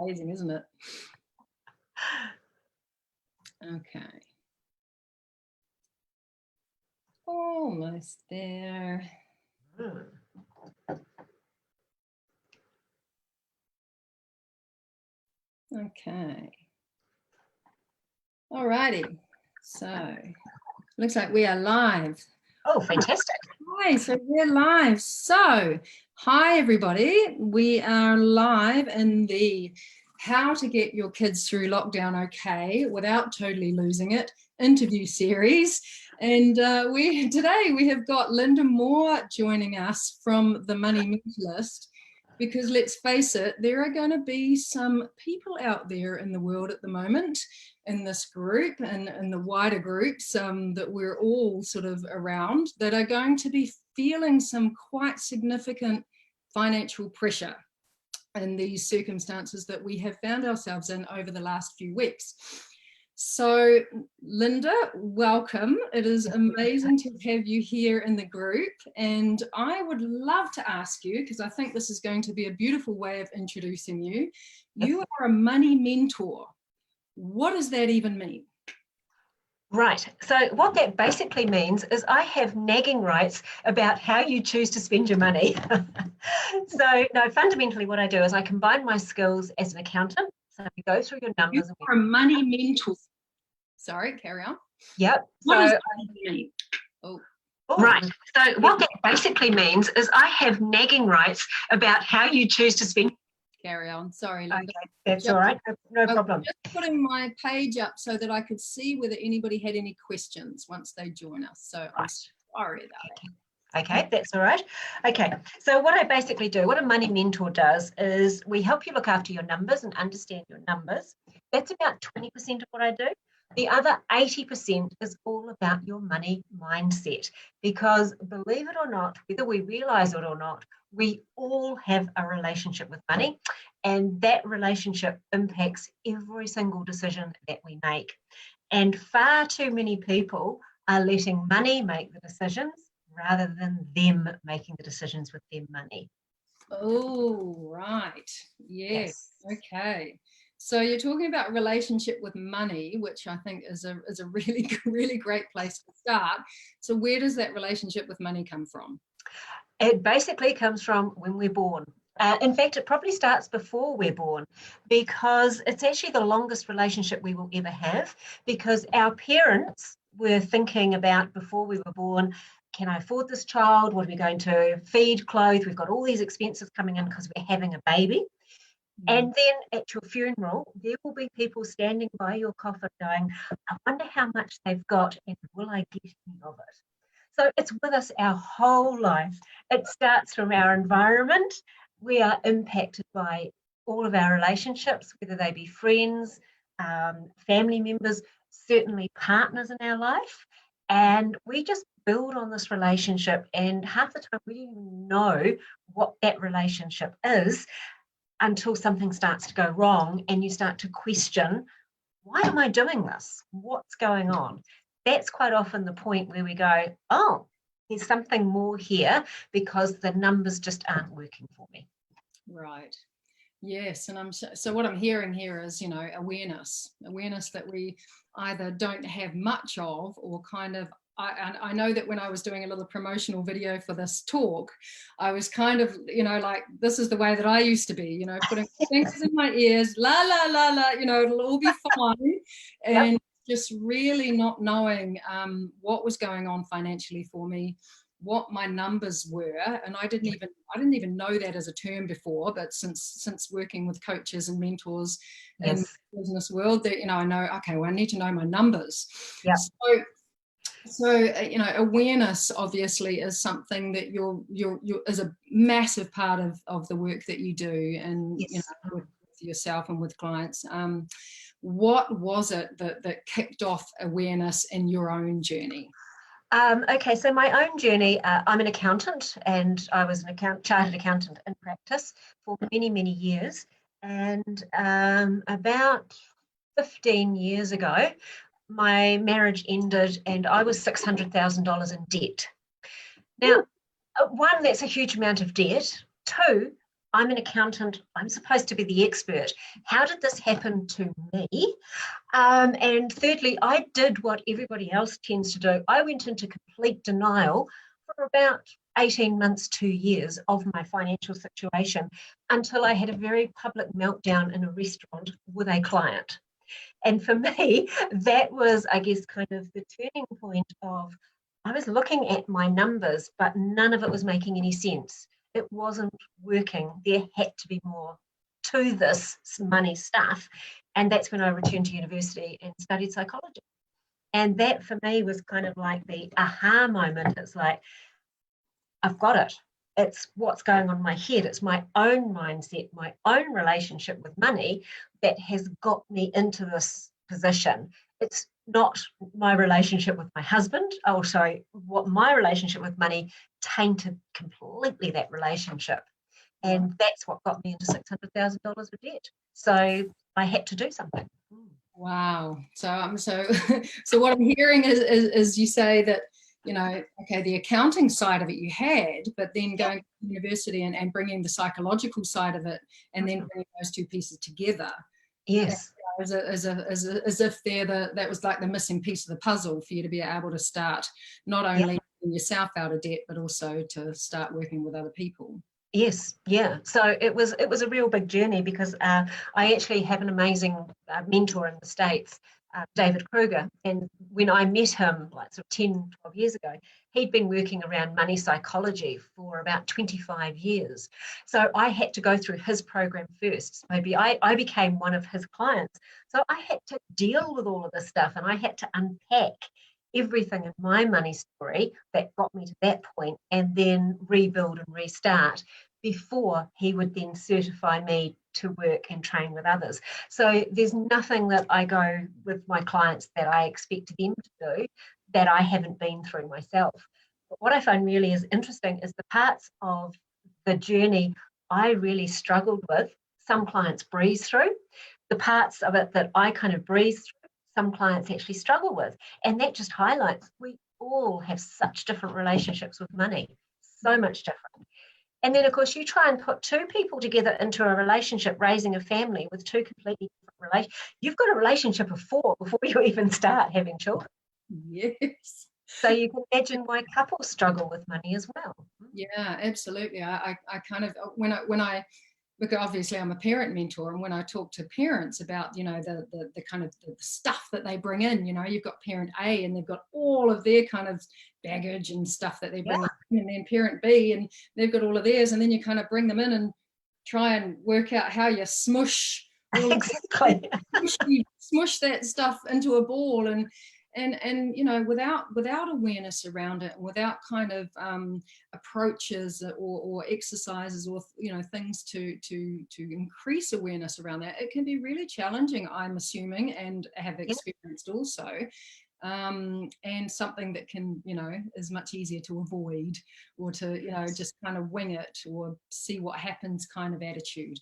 amazing, isn't it? Okay. Almost there. Okay. All righty. So looks like we are live. Oh, fantastic. Hi, so we're live. So, hi everybody. We are live in the How to Get Your Kids Through Lockdown Okay Without Totally Losing It interview series. And today we have got Lynda Moore joining us from the Money Mentalist, because let's face it, there are going to be some people out there in the world at the moment, in this group and in the wider groups that we're all sort of around, that are going to be feeling some quite significant financial pressure in these circumstances that we have found ourselves in over the last few weeks. So Lynda, welcome. It is amazing to have you here in the group. And I would love to ask you, because I think this is going to be a beautiful way of introducing you. You are a money mentor. What does that even mean? Right. So what that basically means is I have nagging rights about how you choose to spend your money. So no, fundamentally what I do is I combine my skills as an accountant. So we go through your numbers. You are a money mentor. Sorry, carry on. Yep. What so, does that mean? Oh. Right. So what that basically means is I have nagging rights about how you choose to spend. Carry on. Sorry, Lynda. Okay, that's all right. No problem. Just putting my page up so that I could see whether anybody had any questions once they join us. So I'm sorry about that. Okay, that's all right. Okay, so what I basically do, what a money mentor does is we help you look after your numbers and understand your numbers. That's about 20% of what I do. The other 80% is all about your money mindset, because believe it or not, whether we realize it or not, we all have a relationship with money, and that relationship impacts every single decision that we make. And far too many people are letting money make the decisions rather than them making the decisions with their money. Oh, right. Yes. Okay. So you're talking about relationship with money, which I think is a really, really great place to start. So where does that relationship with money come from? It basically comes from when we're born. In fact, it probably starts before we're born, because it's actually the longest relationship we will ever have, because our parents were thinking about before we were born, can I afford this child? What are we going to feed, clothe? We've got all these expenses coming in because we're having a baby. And then at your funeral, there will be people standing by your coffin going, I wonder how much they've got and will I get any of it? So it's with us our whole life. It starts from our environment. We are impacted by all of our relationships, whether they be friends, family members, certainly partners in our life. And we just build on this relationship. And half the time we don't even know what that relationship is until something starts to go wrong and you start to question, why am I doing this? What's going on? That's quite often the point where we go, oh, there's something more here because the numbers just aren't working for me. Right. Yes. And so what I'm hearing here is, awareness that we either don't have much of, or kind of, I know that when I was doing a little promotional video for this talk, I was kind of, like, this is the way that I used to be, putting things in my ears, la, la, la, la, it'll all be fine. And Yep. just really not knowing what was going on financially for me, what my numbers were. And I didn't even know that as a term before, but since working with coaches and mentors in the business world, that, I know, okay, well, I need to know my numbers. Yep. So, awareness obviously is something that you're is a massive part of the work that you do, and with yourself and with clients. What was it that kicked off awareness in your own journey? Okay, so my own journey, I'm an accountant, and I was an chartered accountant in practice for many, many years. And about 15 years ago, my marriage ended and I was $600,000 in debt. Now, one, that's a huge amount of debt. Two, I'm an accountant. I'm supposed to be the expert. How did this happen to me? And thirdly, I did what everybody else tends to do. I went into complete denial for about 18 months, 2 years of my financial situation until I had a very public meltdown in a restaurant with a client. And for me, that was, I guess, kind of the turning point of I was looking at my numbers, but none of it was making any sense. It wasn't working. There had to be more to this money stuff. And that's when I returned to university and studied psychology. And that for me was kind of like the aha moment. It's like, I've got it. It's what's going on in my head. It's my own mindset, my own relationship with money that has got me into this position. It's not my relationship with my husband. Oh, sorry, what my relationship with money tainted completely that relationship. And that's what got me into $600,000 of debt. So I had to do something. Wow. So what I'm hearing is you say that, you know, okay, the accounting side of it you had, but then going to university and bringing the psychological side of it, and then bringing those two pieces together. Yes. As if that was like the missing piece of the puzzle for you to be able to start not only getting yourself out of debt, but also to start working with other people. Yes, yeah. So it was a real big journey because I actually have an amazing mentor in the States, David Kruger. And when I met him like sort of 10, 12 years ago, he'd been working around money psychology for about 25 years. So I had to go through his program first. Maybe I became one of his clients. So I had to deal with all of this stuff and I had to unpack everything in my money story that got me to that point and then rebuild and restart before he would then certify me to work and train with others. So there's nothing that I go with my clients that I expect them to do that I haven't been through myself. But what I find really is interesting is the parts of the journey I really struggled with, some clients breeze through. The parts of it that I kind of breeze through, some clients actually struggle with. And that just highlights we all have such different relationships with money, so much different. And then, of course, you try and put two people together into a relationship, raising a family with two completely different relations. You've got a relationship of four before you even start having children. Yes. So you can imagine why couples struggle with money as well. Yeah, absolutely. I kind of, when I because obviously I'm a parent mentor, and when I talk to parents about, you know, the kind of the stuff that they bring in, you know, you've got parent A and they've got all of their kind of baggage and stuff that they bring in, and then parent B and they've got all of theirs, and then you kind of bring them in and try and work out how you smush exactly smush that stuff into a ball, and you know, without awareness around it, without kind of approaches or exercises or, you know, things to increase awareness around that, it can be really challenging, I'm assuming, and have experienced also, and something that can, you know, is much easier to avoid, or to, you know, just kind of wing it or see what happens kind of attitude.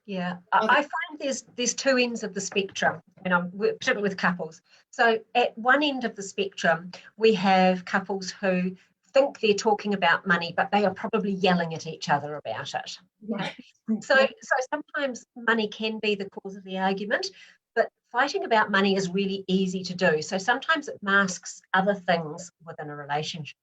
Yeah, I find there's two ends of the spectrum, and particularly with couples. So at one end of the spectrum, we have couples who think they're talking about money, but they are probably yelling at each other about it. Right? So sometimes money can be the cause of the argument, but fighting about money is really easy to do. So sometimes it masks other things within a relationship.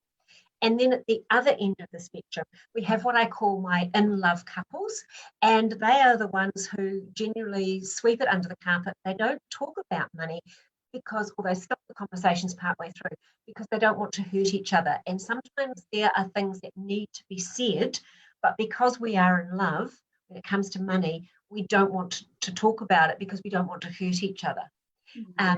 And then at the other end of the spectrum, we have what I call my in-love couples, and they are the ones who generally sweep it under the carpet. They don't talk about money or they stop the conversations partway through because they don't want to hurt each other. And sometimes there are things that need to be said, but because we are in love, when it comes to money, we don't want to talk about it because we don't want to hurt each other.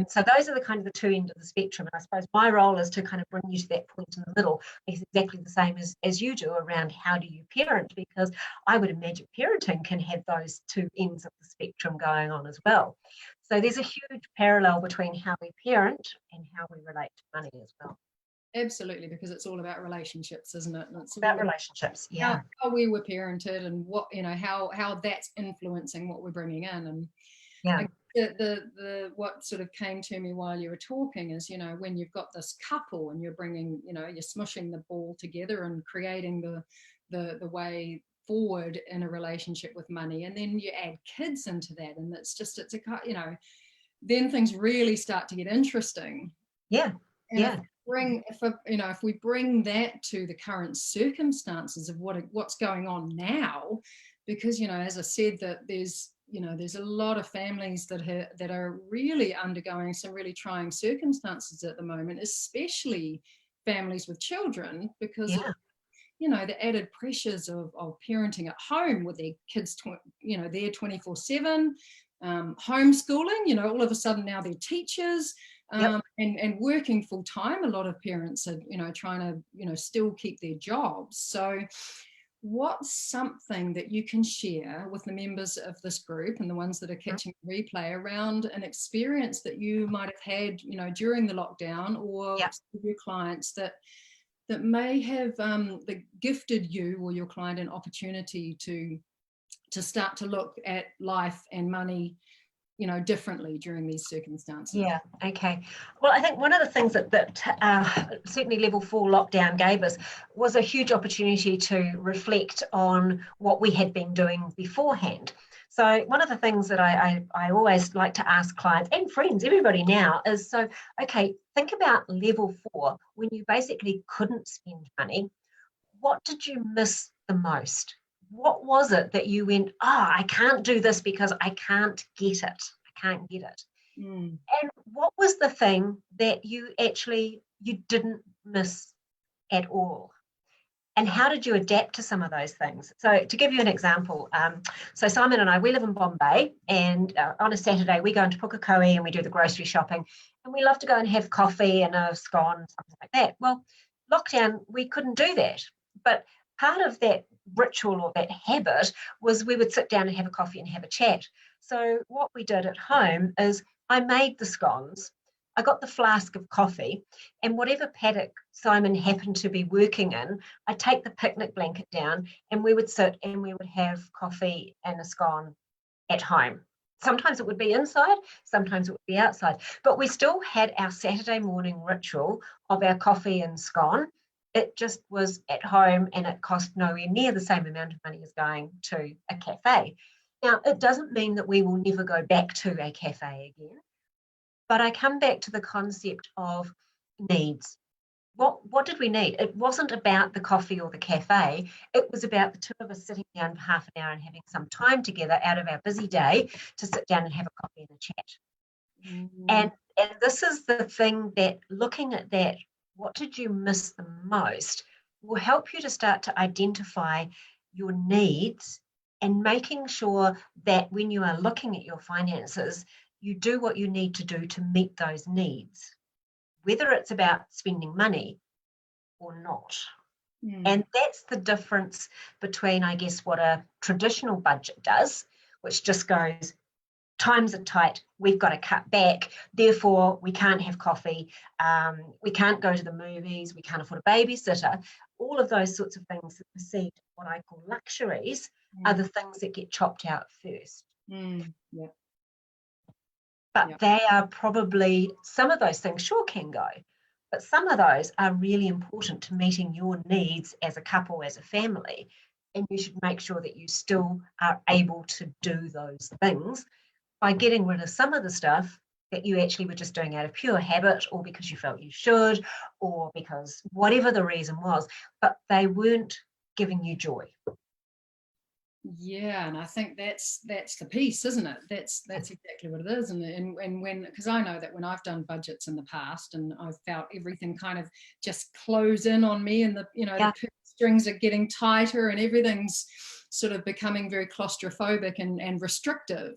So those are the kind of the two ends of the spectrum. And I suppose my role is to kind of bring you to that point in the middle. It's exactly the same as you do around how do you parent, because I would imagine parenting can have those two ends of the spectrum going on as well. So there's a huge parallel between how we parent and how we relate to money as well. Absolutely, because it's all about relationships, isn't it? And it's about relationships, how we were parented, and what, you know, how that's influencing what we're bringing in. And the what sort of came to me while you were talking is, you know, when you've got this couple and you're bringing, you know, you're smushing the ball together and creating the way forward in a relationship with money, and then you add kids into that, and it's a, you know, then things really start to get interesting. Yeah. And Yeah. if we bring that to the current circumstances of what's going on now, because, you know, as I said, that there's a lot of families that are really undergoing some really trying circumstances at the moment, especially families with children, because of, you know, the added pressures of parenting at home with their kids, you know, they're 24/7, homeschooling, you know, all of a sudden now they're teachers, and working full time. A lot of parents are, you know, trying to, you know, still keep their jobs. So what's something that you can share with the members of this group and the ones that are catching the replay around an experience that you might have had, you know, during the lockdown, or your clients that may have that gifted you or your client an opportunity to start to look at life and money, you know, differently during these circumstances? Yeah, okay. Well, I think one of the things that certainly level 4 lockdown gave us was a huge opportunity to reflect on what we had been doing beforehand. So one of the things that I always like to ask clients and friends, everybody now, is, so, okay, think about level 4, when you basically couldn't spend money. What did you miss the most? What was it that you went, I can't do this because I can't get it. Can't get it. And what was the thing that you didn't miss at all? And how did you adapt to some of those things? So to give you an example, so Simon and I, we live in Bombay, and on a Saturday we go into Pukekohe and we do the grocery shopping, and we love to go and have coffee and a scone, something like that. Well, lockdown, we couldn't do that. But part of that ritual or that habit was we would sit down and have a coffee and have a chat. So what we did at home is I made the scones, I got the flask of coffee, and whatever paddock Simon happened to be working in, I'd take the picnic blanket down and we would sit and we would have coffee and a scone at home. Sometimes it would be inside, sometimes it would be outside, but we still had our Saturday morning ritual of our coffee and scone. It just was at home, and it cost nowhere near the same amount of money as going to a cafe. Now, it doesn't mean that we will never go back to a cafe again, but I come back to the concept of needs. What did we need? It wasn't about the coffee or the cafe. It was about the two of us sitting down for half an hour and having some time together out of our busy day to sit down and have a coffee and a chat. And this is the thing, that looking at that, what did you miss the most, will help you to start to identify your needs, and making sure that when you are looking at your finances, you do what you need to do to meet those needs, whether it's about spending money or not. And that's the difference between, I guess, what a traditional budget does, which just goes, times are tight, we've got to cut back, therefore we can't have coffee, we can't go to the movies, we can't afford a babysitter. All of those sorts of things that perceived what I call luxuries are the things that get chopped out first. But they are probably, some of those things sure can go, but some of those are really important to meeting your needs as a couple, as a family, and you should make sure that you still are able to do those things by getting rid of some of the stuff that you actually were just doing out of pure habit, or because you felt you should, or because whatever the reason was, but they weren't giving you joy. Yeah, and I think that's the piece, isn't it? That's exactly what it is. And when, because I know that when I've done budgets in the past and I've felt everything kind of just close in on me, and the the purse strings are getting tighter and everything's sort of becoming very claustrophobic and restrictive.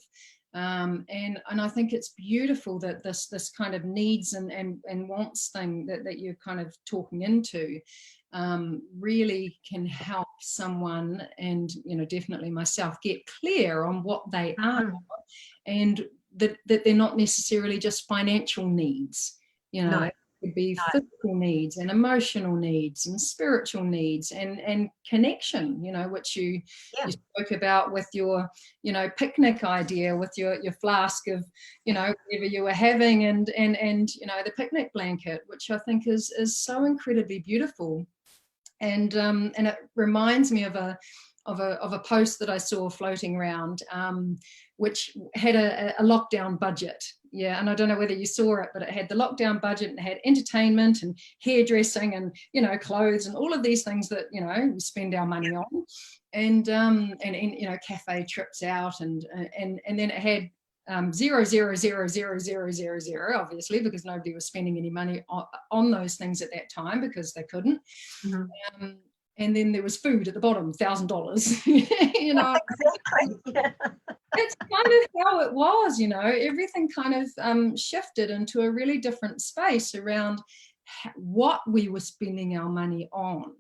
And I think it's beautiful that this kind of needs and wants thing that you're kind of talking into really can help someone, and definitely myself, get clear on what they are, and that they're not necessarily just financial needs. No. It could be physical needs and emotional needs and spiritual needs and connection, which you spoke about with your picnic idea, with your flask of whatever you were having, and the picnic blanket, which I think is so incredibly beautiful. And it reminds me of a of a post that I saw floating around, which had a lockdown budget. Yeah, and I don't know whether you saw it, but it had the lockdown budget and it had entertainment and hairdressing and, you know, clothes and all of these things that, you know, we spend our money on, and you know, cafe trips out, and then it had 0, 0, 0, 0, 0, 0, 0, obviously, because nobody was spending any money on those things at that time because they couldn't. And then there was food at the bottom, $1,000. You know, exactly. Yeah. it's kind of how it was. You know, everything kind of shifted into a really different space around what we were spending our money on.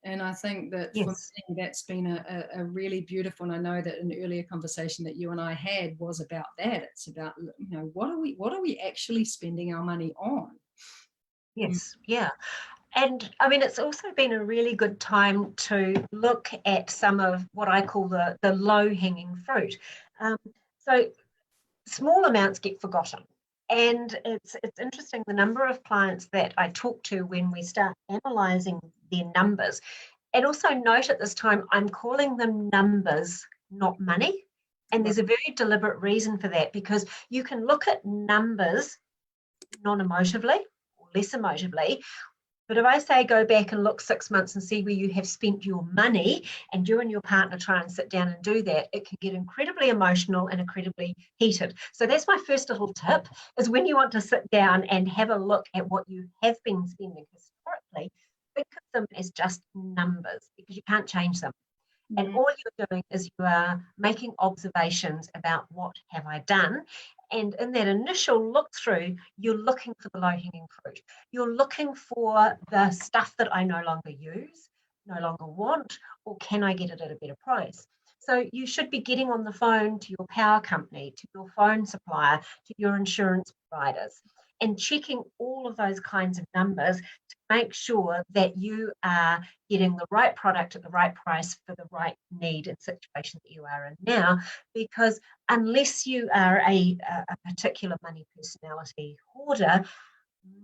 And I think that for me, that's been a really beautiful, and I know that an earlier conversation that you and I had was about that. It's about, you know, what are we actually spending our money on? Yes, yeah. And I mean, it's also been a really good time to look at some of what I call the low-hanging fruit. So small amounts get forgotten. And it's interesting, the number of clients that I talk to when we start analysing their numbers. And also note at this time, I'm calling them numbers, not money. And there's a very deliberate reason for that, because you can look at numbers non-emotively or less emotively. But if I say go back and look 6 months and see where you have spent your money, and you and your partner try and sit down and do that, it can get incredibly emotional and incredibly heated. So that's my first little tip, is when you want to sit down and have a look at what you have been spending historically, think of them as just numbers, because you can't change them. And all you're doing is you are making observations about what have I done. And in that initial look through, you're looking for the low-hanging fruit. You're looking for the stuff that I no longer use, no longer want, or can I get it at a better price? So you should be getting on the phone to your power company, to your phone supplier, to your insurance providers, and checking all of those kinds of numbers to make sure that you are getting the right product at the right price for the right need and situation that you are in now. Because unless you are a particular money personality hoarder,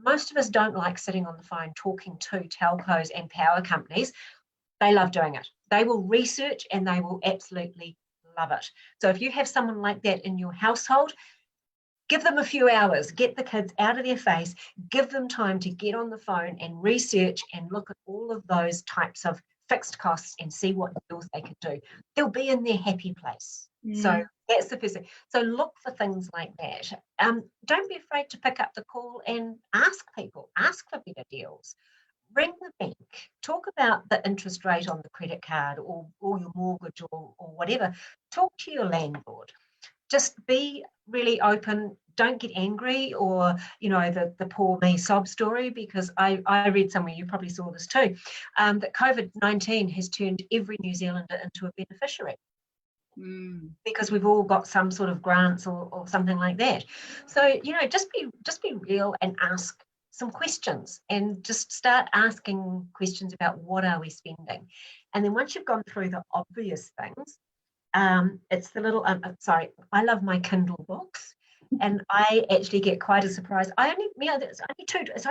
most of us don't like sitting on the phone talking to telcos and power companies. They love doing it. They will research and they will absolutely love it. So if you have someone like that in your household, give them a few hours, get the kids out of their face, give them time to get on the phone and research and look at all of those types of fixed costs and see what deals they can do. They'll be in their happy place. So that's the first thing. So look for things like that. Don't be afraid to pick up the call and ask people, ask for better deals. Ring the bank, talk about the interest rate on the credit card or your mortgage or whatever. Talk to your landlord. Just be really open. Don't get angry or, you know, the poor me sob story, because I read somewhere, you probably saw this too, that COVID-19 has turned every New Zealander into a beneficiary. Because we've all got some sort of grants or something like that. So, you know, just be real and ask some questions, and just start asking questions about what are we spending. And then once you've gone through the obvious things, it's the little, I love my Kindle books, and I actually get quite a surprise. It's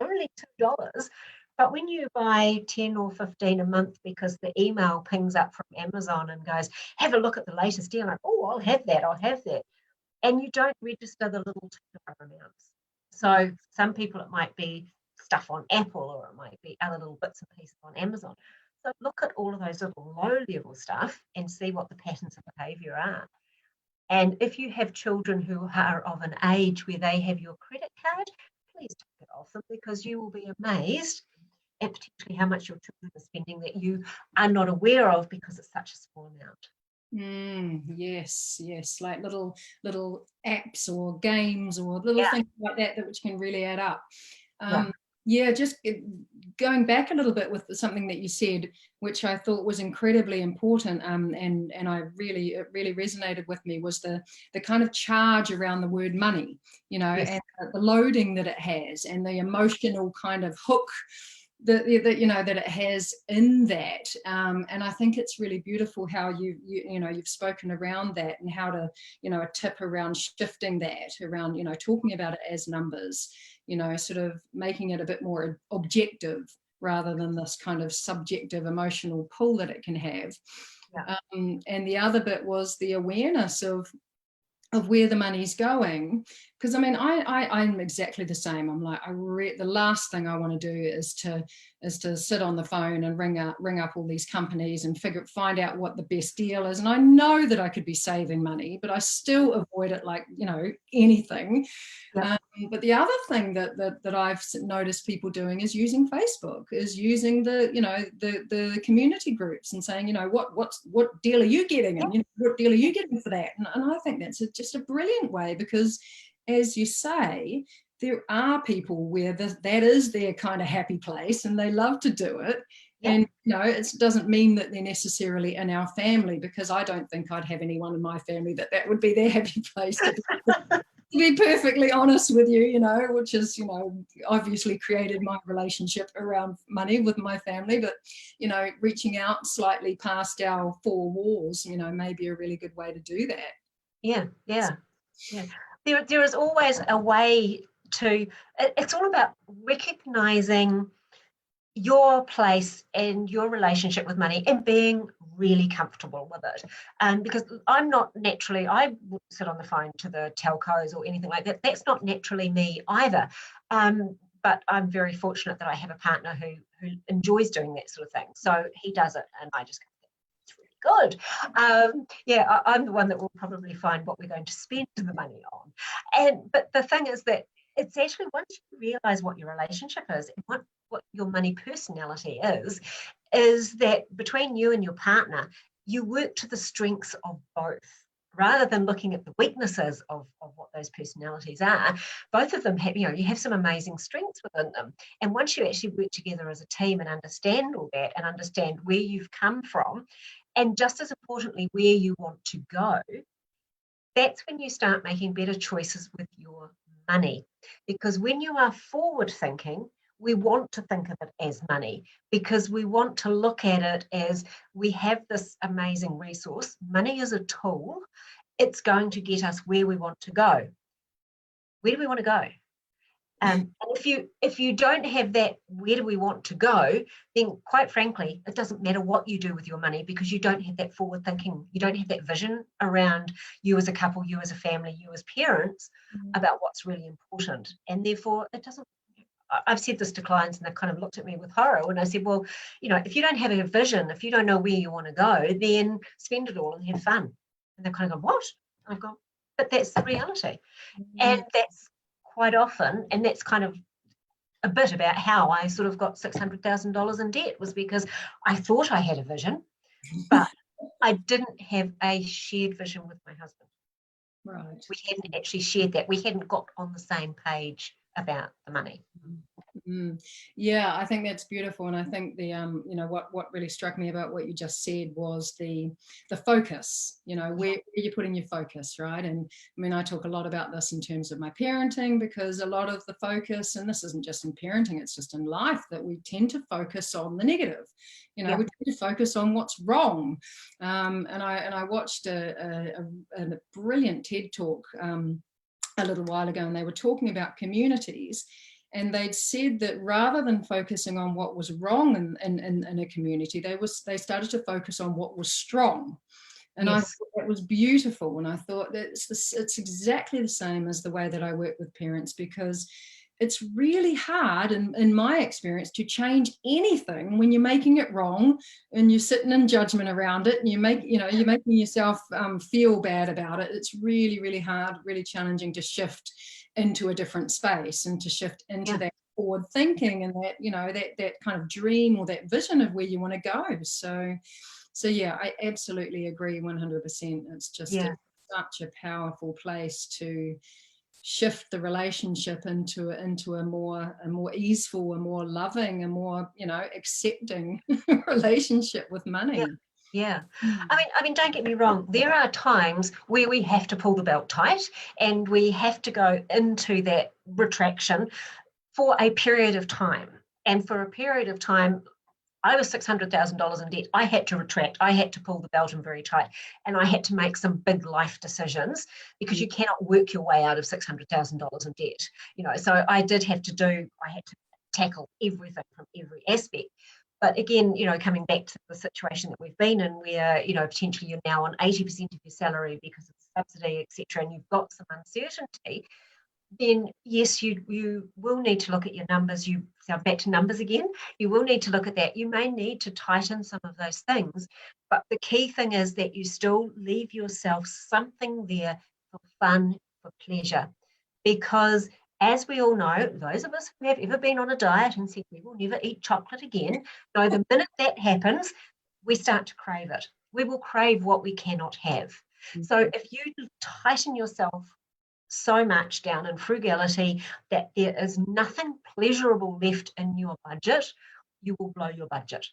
only $2, but when you buy 10 or 15 a month because the email pings up from Amazon and goes, have a look at the latest deal, like, oh, I'll have that, and you don't register the little $2 amounts. So some people it might be stuff on Apple, or it might be other little bits and pieces on Amazon. So look at all of those little low-level stuff and see what the patterns of behaviour are. And if you have children who are of an age where they have your credit card, please take it off them, because you will be amazed at potentially how much your children are spending that you are not aware of because it's such a small amount. Yes, like little apps or games or little things like that which can really add up. Just going back a little bit with something that you said, which I thought was incredibly important, and it really resonated with me, was the kind of charge around the word money, you know, and the loading that it has, and the emotional kind of hook that you know that it has in that, and I think it's really beautiful how you've spoken around that, and how to, you know, a tip around shifting that around, you know, talking about it as numbers, you know, sort of making it a bit more objective rather than this kind of subjective emotional pull that it can have. Yeah. And the other bit was the awareness of where the money's going. Because I mean, I'm exactly the same. I'm like, the last thing I want to do is to sit on the phone and ring up all these companies and find out what the best deal is. And I know that I could be saving money, but I still avoid it like, you know, anything. Yeah. But the other thing that I've noticed people doing is using Facebook, is using the community groups and saying, you know, what deal are you getting, and you know, what deal are you getting for that? And I think that's just a brilliant way, because, as you say, there are people where that is their kind of happy place and they love to do it. Yeah. And you know, it doesn't mean that they're necessarily in our family, because I don't think I'd have anyone in my family that would be their happy place to be perfectly honest with you, you know, which is, you know, obviously created my relationship around money with my family. But, you know, reaching out slightly past our four walls, you know, may be a really good way to do that. Yeah. There is always a way to, it's all about recognizing your place and your relationship with money and being really comfortable with it. Because I'm not naturally, I wouldn't sit on the phone to the telcos or anything like that. That's not naturally me either. But I'm very fortunate that I have a partner who enjoys doing that sort of thing. So he does it and I just go, it's really good. I'm the one that will probably find what we're going to spend the money on. But the thing is that it's actually, once you realize what your relationship is and what your money personality is that between you and your partner, you work to the strengths of both, rather than looking at the weaknesses of what those personalities are. Both of them have, you know, you have some amazing strengths within them. And once you actually work together as a team and understand all that and understand where you've come from, and just as importantly, where you want to go, that's when you start making better choices with your money. Because when you are forward thinking, we want to think of it as money, because we want to look at it as, we have this amazing resource. Money is a tool. It's going to get us where we want to go. Where do we want to go? And if you don't have that, where do we want to go, then quite frankly, it doesn't matter what you do with your money, because you don't have that forward thinking. You don't have that vision around you as a couple, you as a family, you as parents, about what's really important. And therefore, it doesn't. I've said this to clients and they've kind of looked at me with horror when I said, well, you know, if you don't have a vision, if you don't know where you want to go, then spend it all and have fun. And they're kind of going, what? And I've gone, but that's the reality. And that's quite often, and that's kind of a bit about how I sort of got $600,000 in debt, was because I thought I had a vision, but I didn't have a shared vision with my husband. Right. We hadn't actually shared that. We hadn't got on the same page about the money. Yeah, I think that's beautiful. And I think the you know, what really struck me about what you just said was the focus, you know, where you're putting your focus, right? And I mean, I talk a lot about this in terms of my parenting, because a lot of the focus, and this isn't just in parenting, it's just in life, that we tend to focus on the negative. You know, we tend to focus on what's wrong. And I watched a brilliant TED talk a little while ago, and they were talking about communities. And they'd said that rather than focusing on what was wrong in a community, they started to focus on what was strong. And I thought that was beautiful. And I thought that it's exactly the same as the way that I work with parents, because it's really hard, in my experience, to change anything when you're making it wrong and you're sitting in judgment around it, and you're making yourself feel bad about it. It's really, really hard, really challenging to shift into a different space and to shift into that forward thinking and that, you know, that kind of dream or that vision of where you want to go. So yeah, I absolutely agree 100%. It's just such a powerful place to shift the relationship into a more easeful, a more loving, a more, you know, accepting relationship with money. Yeah. I mean, don't get me wrong. There are times where we have to pull the belt tight and we have to go into that retraction for a period of time. And for a period of time, I was $600,000 in debt. I had to retract. I had to pull the belt in very tight, and I had to make some big life decisions, because you cannot work your way out of $600,000 in debt. You know, so I had to tackle everything from every aspect. But again, coming back to the situation that we've been in where, potentially you're now on 80% of your salary because of subsidy, etc., and you've got some uncertainty, then yes, you will need to look at your numbers. So back to numbers again. You will need to look at that. You may need to tighten some of those things, but the key thing is that you still leave yourself something there for fun, for pleasure. Because as we all know, those of us who have ever been on a diet and said we will never eat chocolate again, know the minute that happens, we start to crave it. We will crave what we cannot have. Mm-hmm. So if you tighten yourself so much down in frugality that there is nothing pleasurable left in your budget, you will blow your budget.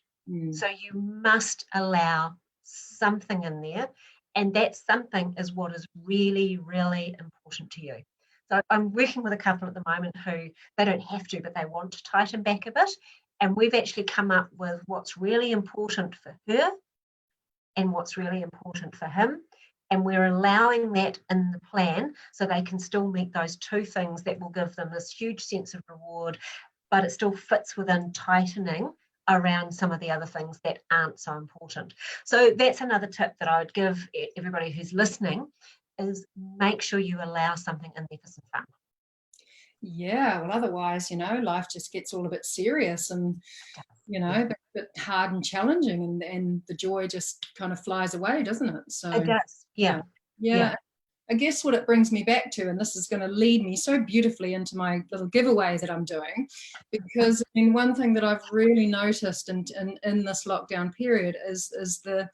So you must allow something in there, and that something is what is really, really important to you. So I'm working with a couple at the moment who they don't have to, but they want to tighten back a bit, and we've actually come up with what's really important for her and what's really important for him. And we're allowing that in the plan so they can still meet those two things that will give them this huge sense of reward, but it still fits within tightening around some of the other things that aren't so important. So that's another tip that I would give everybody who's listening, is make sure you allow something in there for some fun. Yeah, well, otherwise, life just gets all a bit serious and, a bit hard and challenging, and the joy just kind of flies away, doesn't it? So it does. Yeah. I guess what it brings me back to, and this is going to lead me so beautifully into my little giveaway that I'm doing, because one thing that I've really noticed in this lockdown period is the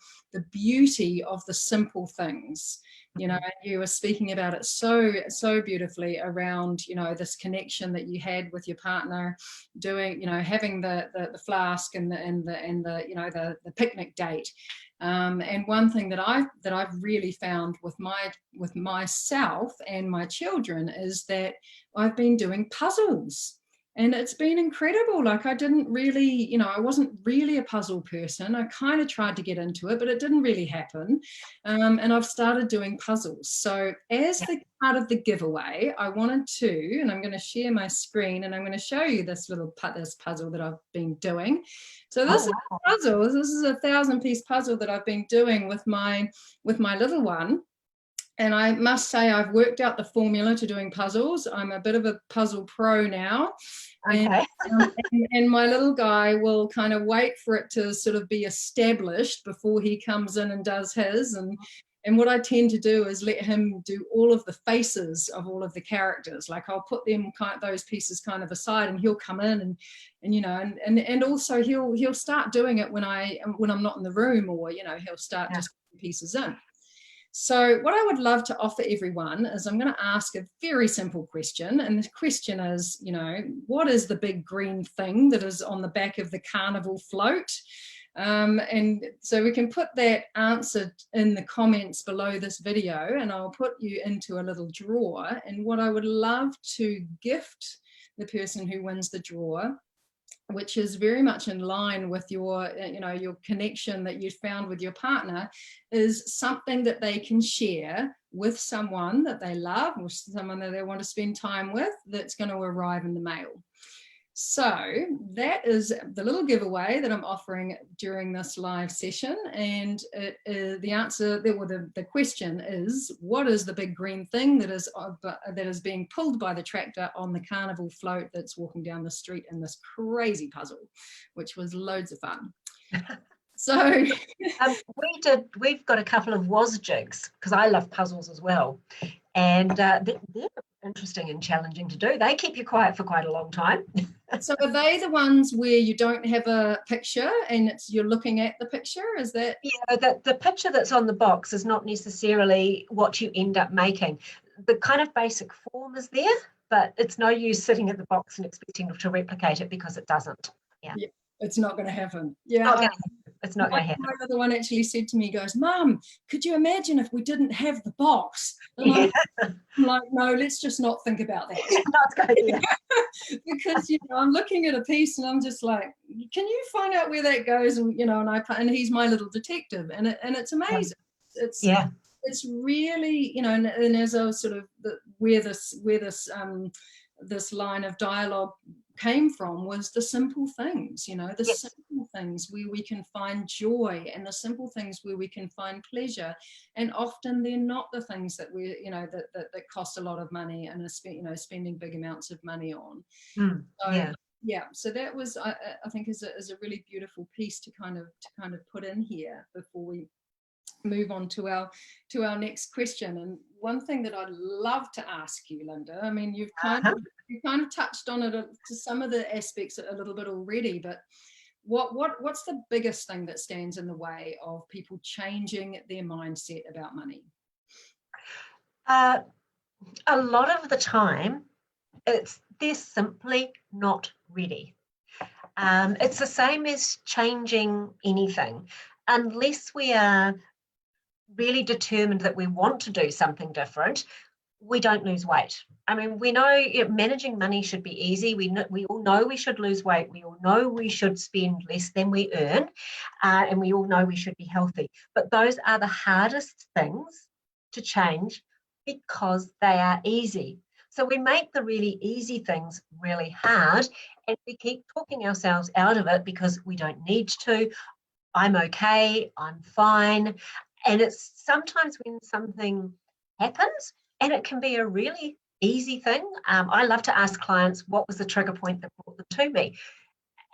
beauty of the simple things. And you were speaking about it so beautifully around, this connection that you had with your partner, doing, having the flask and the picnic date. And one thing that I've really found with myself and my children is that I've been doing puzzles. And it's been incredible. Like, I didn't really, I wasn't really a puzzle person. I kind of tried to get into it, but it didn't really happen. And I've started doing puzzles. So as the part of the giveaway, I wanted to, and I'm going to share my screen and I'm going to show you this puzzle that I've been doing. So this is a puzzle. This is a 1,000-piece puzzle that I've been doing with my little one. And I must say, I've worked out the formula to doing puzzles. I'm a bit of a puzzle pro now. Okay. And my little guy will kind of wait for it to sort of be established before he comes in and does his. And what I tend to do is let him do all of the faces of all of the characters. Like, I'll put them those pieces kind of aside, and he'll come in and also he'll start doing it when I'm not in the room, or he'll start just putting pieces in. So what I would love to offer everyone is I'm going to ask a very simple question. And the question is, what is the big green thing that is on the back of the carnival float? And so we can put that answer in the comments below this video, and I'll put you into a little draw. And what I would love to gift the person who wins the draw, which is very much in line with your connection that you found with your partner, is something that they can share with someone that they love, or someone that they want to spend time with, that's going to arrive in the mail. So that is the little giveaway that I'm offering during this live session. And the answer, the question is, what is the big green thing that is being pulled by the tractor on the carnival float that's walking down the street in this crazy puzzle, which was loads of fun. So we've got a couple of was jigs, because I love puzzles as well. And they're interesting and challenging to do. They keep you quiet for quite a long time. So are they the ones where you don't have a picture and you're looking at the picture? Is that? Yeah, the picture that's on the box is not necessarily what you end up making. The kind of basic form is there, but it's no use sitting at the box and expecting to replicate it, because it doesn't. Yeah. It's not going to happen. Yeah. It's not going to happen. My other one actually said to me, goes, "Mum, could you imagine if we didn't have the box?" Yeah. I'm like, no, let's just not think about that. Not good, yeah. Because I'm looking at a piece and I'm just like, can you find out where that goes? And and he's my little detective, and it's amazing. It's really and as I was sort of where this line of dialogue came from was the simple things, the Yes. simple things where we can find joy, and the simple things where we can find pleasure. And often they're not the things that we, that cost a lot of money and are spending big amounts of money on. So Yeah. yeah, so that was, I think, is a really beautiful piece to kind of put in here before we move on to our next question. And one thing that I'd love to ask you, Lynda, I mean, you've kind of touched on it to some of the aspects a little bit already, but what's the biggest thing that stands in the way of people changing their mindset about money? A lot of the time, they're simply not ready. It's the same as changing anything. Unless we are really determined that we want to do something different, we don't lose weight. I mean, we know managing money should be easy. We all know we should lose weight. We all know we should spend less than we earn, and we all know we should be healthy. But those are the hardest things to change because they are easy. So we make the really easy things really hard, and we keep talking ourselves out of it because we don't need to. I'm okay, I'm fine. And it's sometimes when something happens, and it can be a really easy thing. I love to ask clients, what was the trigger point that brought them to me?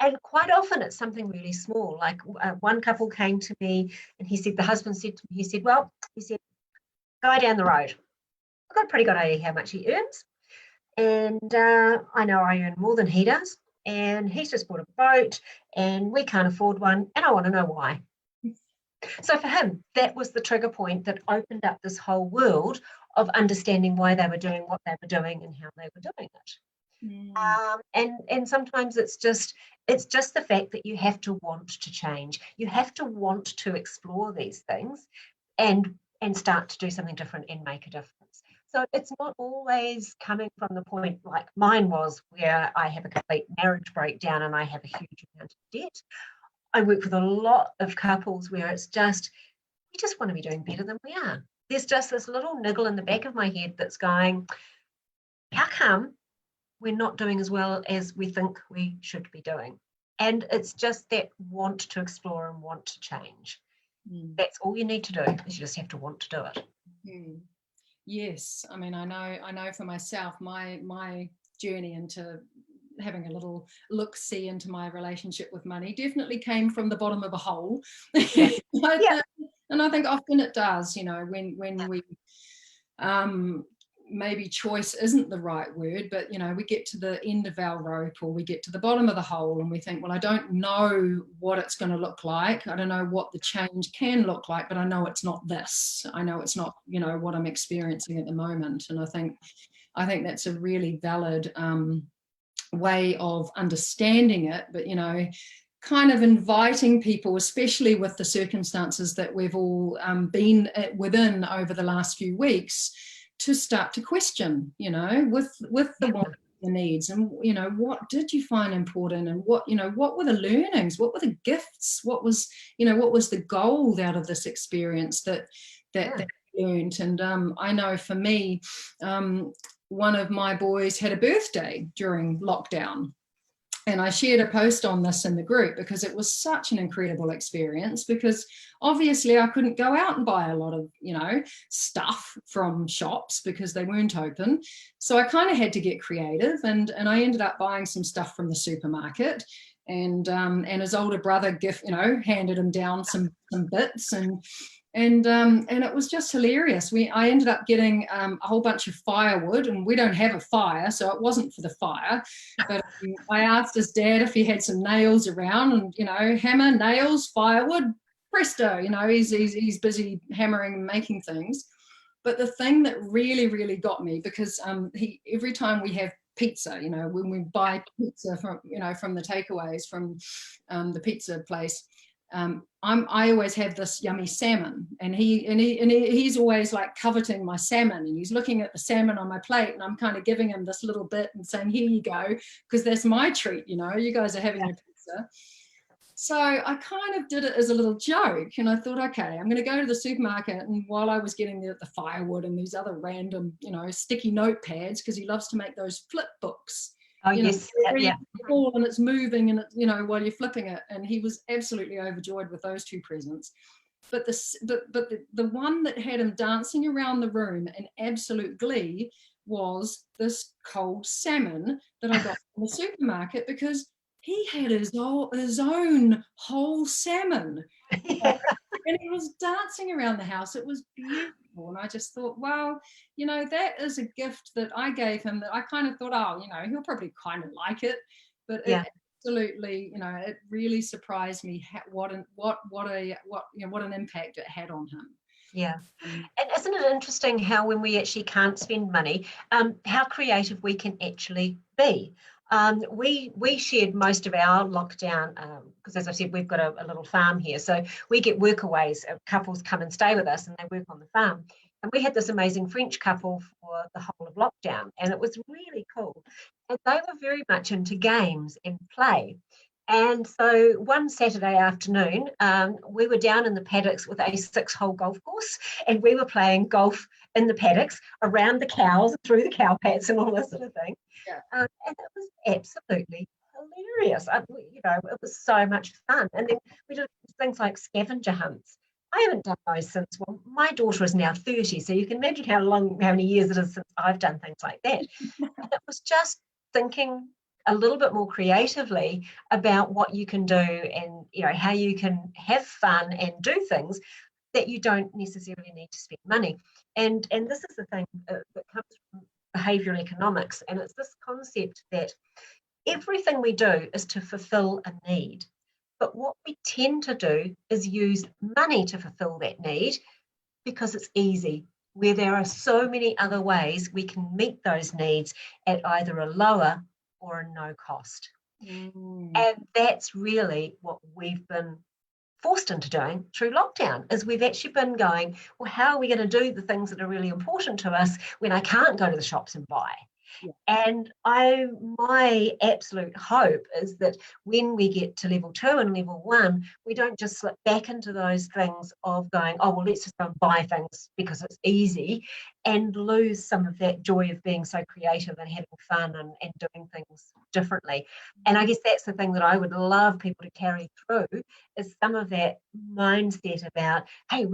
And quite often it's something really small. Like one couple came to me and the husband said to me, he said, guy down the road, I've got a pretty good idea how much he earns. And I know I earn more than he does. And he's just bought a boat and we can't afford one. And I want to know why. So for him, that was the trigger point that opened up this whole world of understanding why they were doing what they were doing and how they were doing it. And sometimes it's just the fact that you have to want to change. You have to want to explore these things and start to do something different and make a difference. So it's not always coming from the point like mine was, where I have a complete marriage breakdown and I have a huge amount of debt. I work with a lot of couples where it's just, we just want to be doing better than we are. There's just this little niggle in the back of my head that's going, how come we're not doing as well as we think we should be doing? And it's just that want to explore and want to change. That's all you need to do, is you just have to want to do it. Yes, I mean, I know for myself, my journey into having a little look-see into my relationship with money definitely came from the bottom of a hole. Yeah. And I think often it does, when we maybe choice isn't the right word, but we get to the end of our rope, or we get to the bottom of the hole and we think, well, I don't know what it's going to look like. I don't know what the change can look like, but I know it's not this. I know it's not, what I'm experiencing at the moment. And I think that's a really valid way of understanding it, but kind of inviting people, especially with the circumstances that we've all been within over the last few weeks, to start to question, with the wants, the needs, and what did you find important, and what were the learnings, what were the gifts, what was the gold out of this experience that you learned. And I know for me, one of my boys had a birthday during lockdown. And I shared a post on this in the group because it was such an incredible experience, because obviously I couldn't go out and buy a lot of, stuff from shops because they weren't open. So I kind of had to get creative, and I ended up buying some stuff from the supermarket, and his older brother handed him down some bits, and it was just hilarious. I ended up getting a whole bunch of firewood, and we don't have a fire, so it wasn't for the fire. But I asked his dad if he had some nails around, and hammer, nails, firewood, presto. He's busy hammering and making things. But the thing that really, really got me, because every time we have pizza, when we buy pizza from the takeaways from the pizza place, I always have this yummy salmon, and he's always like coveting my salmon, and he's looking at the salmon on my plate, and I'm kind of giving him this little bit and saying, here you go, because that's my treat, you guys are having your pizza. So I kind of did it as a little joke, and I thought, okay, I'm going to go to the supermarket, and while I was getting the firewood and these other random, sticky notepads, because he loves to make those flip books. Oh, you know, yes. really Yeah. cool, and it's moving, and it, you know, while you're flipping it. And he was absolutely overjoyed with those two presents. But the one that had him dancing around the room in absolute glee was this cold salmon that I got from the supermarket, because he had his own whole salmon. Yeah. And he was dancing around the house. It was beautiful. And I just thought, well, you know, that is a gift that I gave him, that I kind of thought, oh, you know, he'll probably kind of like it. But it Yeah. absolutely, you know, it really surprised me what an impact it had on him. Yeah. Um, And isn't it interesting how when we actually can't spend money, how creative we can actually be? We shared most of our lockdown because, as I said, we've got a little farm here, so we get workaways. Couples come and stay with us, and they work on the farm. And we had this amazing French couple for the whole of lockdown, and it was really cool. And they were very much into games and play. And so one Saturday afternoon, we were down in the paddocks with a 6-hole golf course, and we were playing golf in the paddocks around the cows, through the cow pads, and all this sort of thing. yeah. And it was absolutely hilarious. You know, it was so much fun. And then we did things like scavenger hunts. I haven't done those since, well, my daughter is now 30, so you can imagine how many years it is since I've done things like that. And it was just thinking a little bit more creatively about what you can do, and you know how you can have fun and do things that you don't necessarily need to spend money. And this is the thing that comes from behavioral economics, and it's this concept that everything we do is to fulfill a need, but what we tend to do is use money to fulfill that need because it's easy, where there are so many other ways we can meet those needs at either a lower or a no cost. And that's really what we've been forced into doing through lockdown, is we've actually been going, well, how are we going to do the things that are really important to us when I can't go to the shops and buy? Yeah. And my absolute hope is that when we get to level 2 and level 1, we don't just slip back into those things of going, oh, well, let's just go and buy things because it's easy, and lose some of that joy of being so creative and having fun and doing things differently. And I guess that's the thing that I would love people to carry through, is some of that mindset about, hey,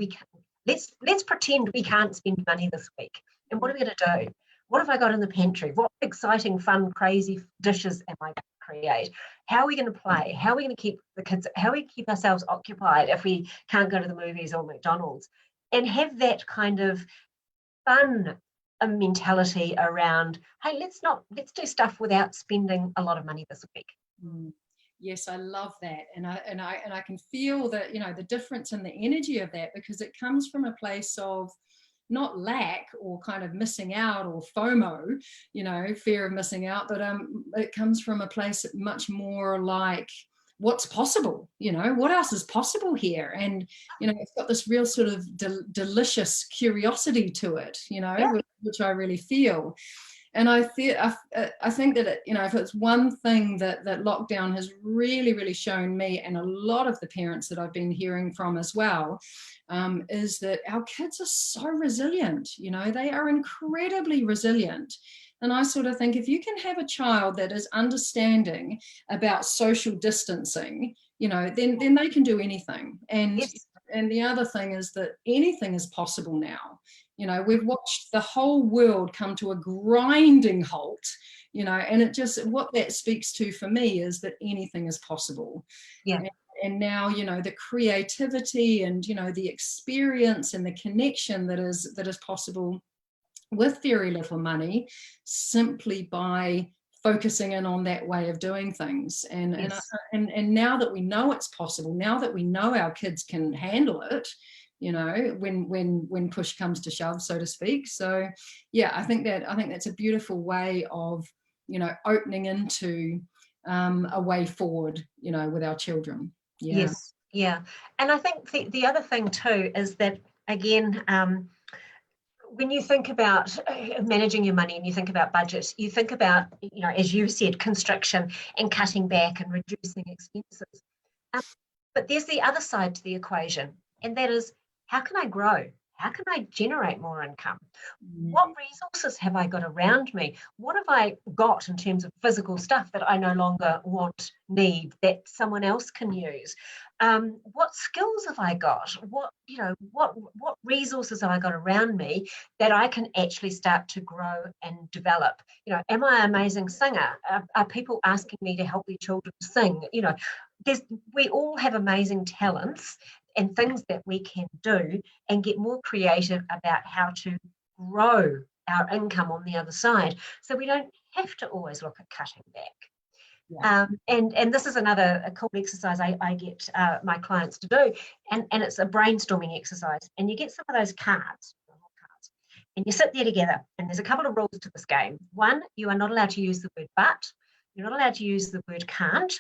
let's pretend we can't spend money this week. And what are we going to do? What have I got in the pantry? What exciting, fun, crazy dishes am I going to create? How are we going to play? How are we going to keep the kids, how are we keep ourselves occupied if we can't go to the movies or McDonald's? And have that kind of fun mentality around, hey, let's do stuff without spending a lot of money this week. Yes, I love that. And I can feel that, you know, the difference in the energy of that, because it comes from a place of not lack or kind of missing out or FOMO, you know, fear of missing out, but it comes from a place much more like, what's possible, you know, what else is possible here? And, you know, it's got this real sort of delicious curiosity to it, you know, Yeah. which I really feel. And I think that, you know, if it's one thing that lockdown has really, really shown me, and a lot of the parents that I've been hearing from as well, is that our kids are so resilient. You know, they are incredibly resilient. And I sort of think, if you can have a child that is understanding about social distancing, you know, then they can do anything. And Yes. and the other thing is that anything is possible now. You know, we've watched the whole world come to a grinding halt, you know, and it just, what that speaks to for me is that anything is possible. Yeah. And now, you know, the creativity and, you know, the experience and the connection that is possible with very little money, simply by focusing in on that way of doing things. Yes. And now that we know it's possible, now that we know our kids can handle it, you know, when push comes to shove, so to speak. So yeah, I think that's a beautiful way of, you know, opening into a way forward, you know, with our children. Yeah. Yes. Yeah. And I think the other thing too is that, again, when you think about managing your money and you think about budget, you think about, you know, as you said, constriction and cutting back and reducing expenses. But there's the other side to the equation, and that is, how can I grow? how can I generate more income? Mm. What resources have I got around me? What have I got in terms of physical stuff that I no longer need, that someone else can use? What skills have I got? What resources have I got around me that I can actually start to grow and develop? Am I an amazing singer? Are people asking me to help their children sing? We all have amazing talents and things that we can do, and get more creative about how to grow our income on the other side, so we don't have to always look at cutting back. Yeah. And this is a cool exercise I get my clients to do, and it's a brainstorming exercise. And you get some of those cards, and you sit there together, and there's a couple of rules to this game. One, you are not allowed to use the word but. You're not allowed to use the word can't.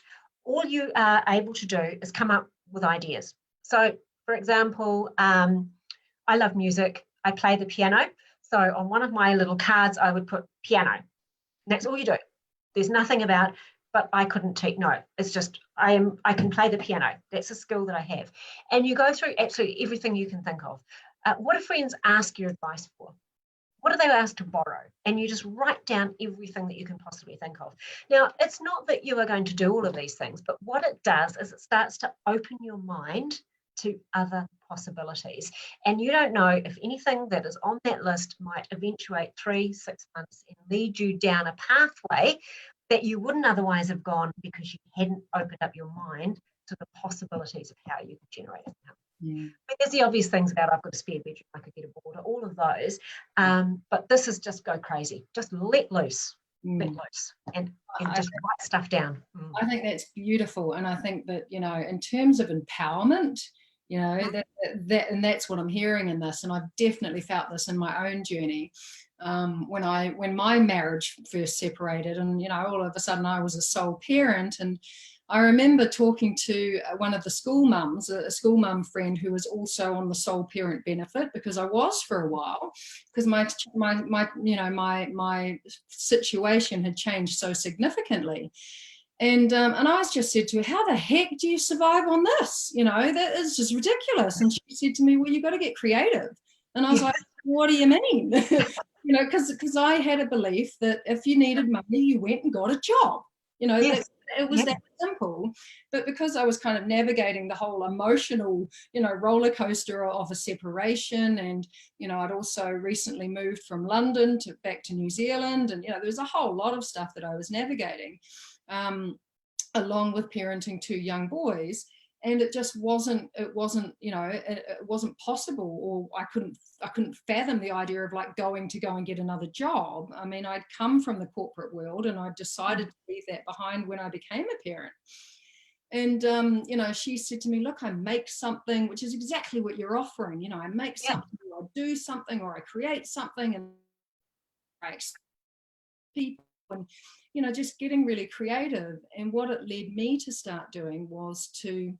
All you are able to do is come up with ideas. So, for example, I love music. I play the piano. So on one of my little cards, I would put piano. And that's all you do. There's nothing about, but I couldn't teach. No, it's just I can play the piano. That's a skill that I have. And you go through absolutely everything you can think of. What do friends ask your advice for? What do they ask to borrow? And you just write down everything that you can possibly think of. Now, it's not that you are going to do all of these things, but what it does is it starts to open your mind to other possibilities. And you don't know if anything that is on that list might eventuate 3-6 months and lead you down a pathway that you wouldn't otherwise have gone, because you hadn't opened up your mind to the possibilities of how you could generate income. Yeah. But there's the obvious things about I've got a spare bedroom, I could get a boarder, all of those. But this is just go crazy. Just let loose. Let loose and just write stuff down. I think that's beautiful. And I think that, in terms of empowerment, that and that's what I'm hearing in this. And I've definitely felt this in my own journey. When my marriage first separated, and, all of a sudden I was a sole parent, and I remember talking to one of the school mums, a school mum friend who was also on the sole parent benefit, because I was for a while, because my situation had changed so significantly. And I was just said to her, how the heck do you survive on this? That is just ridiculous. And she said to me, well, you've got to get creative. And I was like, what do you mean? Because I had a belief that if you needed money, you went and got a job. Yes. It was that simple. But because I was kind of navigating the whole emotional, roller coaster of a separation, and, I'd also recently moved from London back to New Zealand, and, there's a whole lot of stuff that I was navigating, along with parenting 2 young boys. And it just wasn't possible, or I couldn't fathom the idea of like going and get another job. I mean, I'd come from the corporate world, and I decided to leave that behind when I became a parent. And, she said to me, look, I make something, which is exactly what you're offering. I make something, or I do something, or I create something, and I people, and, just getting really creative. And what it led me to start doing was to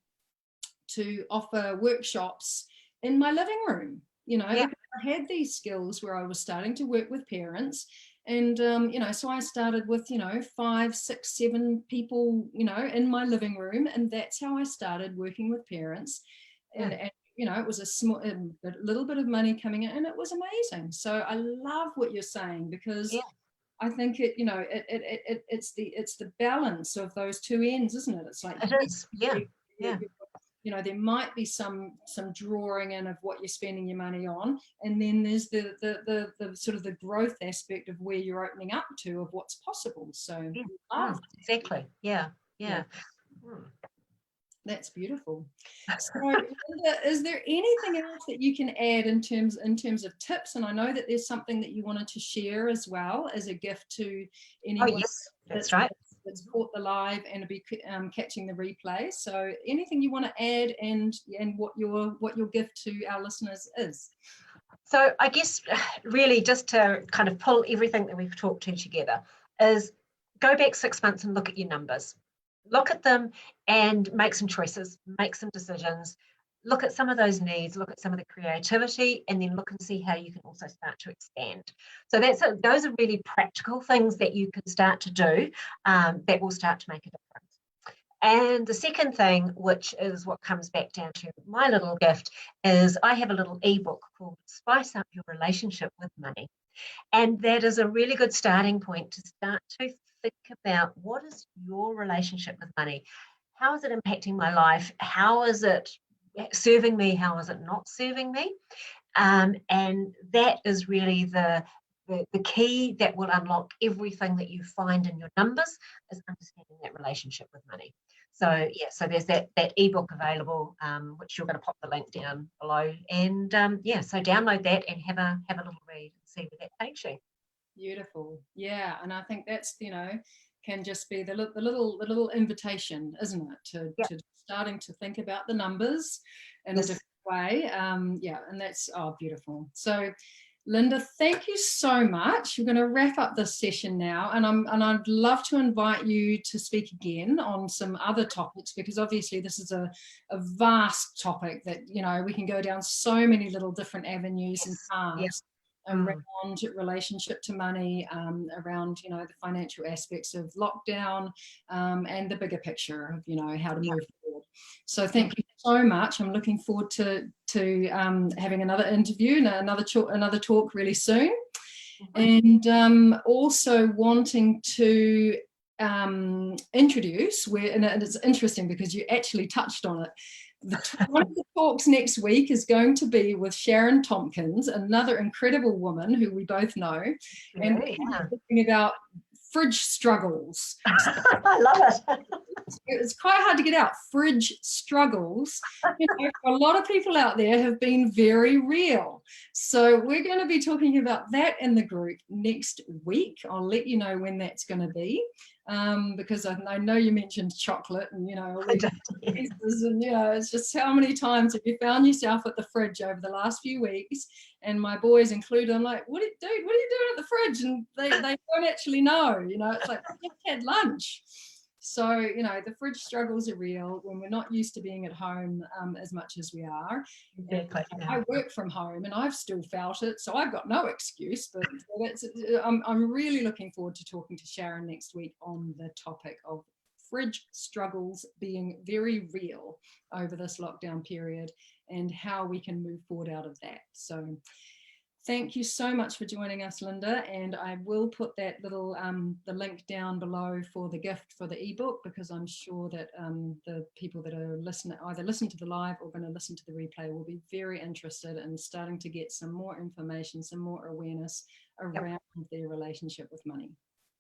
offer workshops in my living room, because I had these skills where I was starting to work with parents. And, so I started with, 5, 6, 7 people, in my living room. And that's how I started working with parents. And it was a little bit of money coming in, and it was amazing. So I love what you're saying, because I think it's the balance of those 2 ends, isn't it? It's like, it is. There might be some drawing in of what you're spending your money on, and then there's the sort of the growth aspect of where you're opening up to, of what's possible. So exactly. Yeah. That's beautiful. So, Lynda, is there anything else that you can add in terms of tips? And I know that there's something that you wanted to share as well as a gift to anyone that's right. That's caught the live and be catching the replay. So anything you want to add, and what your gift to our listeners is? So I guess really just to kind of pull everything that we've talked to together is go back 6 months and look at your numbers. Look at them and make some choices, make some decisions, look at some of those needs, look at some of the creativity, and then look and see how you can also start to expand. So those are really practical things that you can start to do that will start to make a difference. And the second thing, which is what comes back down to my little gift, is I have a little ebook called Spice Up Your Relationship with Money. And that is a really good starting point to start to think about, what is your relationship with money? How is it impacting my life? How is it serving me? How is it not serving me? And that is really the key that will unlock everything that you find in your numbers, is understanding that relationship with money. So yeah, so there's that ebook available, which you're going to pop the link down below, and yeah, so download that and have a little read and see where that takes you. Beautiful. Yeah, and I think that's, can just be the little invitation, isn't it, to starting to think about the numbers in a different way. Yeah, and that's beautiful. So Lynda, thank you so much. We're going to wrap up this session now, and I'd love to invite you to speak again on some other topics, because obviously this is a vast topic that we can go down so many little different avenues and paths around relationship to money, around the financial aspects of lockdown, and the bigger picture of how to move forward. So thank you so much. I'm looking forward to having another interview and another talk really soon, and also wanting to introduce and it's interesting because you actually touched on it. One of the talks next week is going to be with Sharon Tompkins, another incredible woman who we both know, and we're talking about fridge struggles. I love it. It's quite hard to get out. Fridge struggles, for a lot of people out there, have been very real. So we're going to be talking about that in the group next week. I'll let you know when that's going to be, because I know you mentioned chocolate and all these pieces, and it's just how many times have you found yourself at the fridge over the last few weeks, and my boys included. I'm like, what are you doing at the fridge? And they don't actually know. It's like, I just had lunch. So, the fridge struggles are real when we're not used to being at home as much as we are. Exactly. I work from home and I've still felt it, so I've got no excuse. But I'm really looking forward to talking to Sharon next week on the topic of fridge struggles being very real over this lockdown period and how we can move forward out of that. So thank you so much for joining us, Lynda, and I will put that little the link down below for the gift for the ebook, because I'm sure that the people that are either listen to the live or going to listen to the replay will be very interested in starting to get some more information, some more awareness around their relationship with money.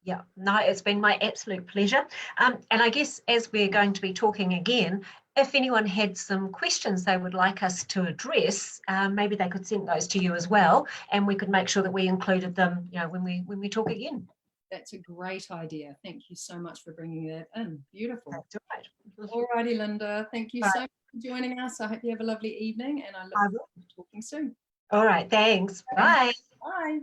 Yeah, no, it's been my absolute pleasure. And I guess as we're going to be talking again, if anyone had some questions they would like us to address, maybe they could send those to you as well, and we could make sure that we included them, when we talk again. That's a great idea. Thank you so much for bringing that in. Beautiful. That's right. All righty, Lynda. Thank you so much for joining us. I hope you have a lovely evening, and I look forward to talking soon. All right. Thanks. Bye. Bye.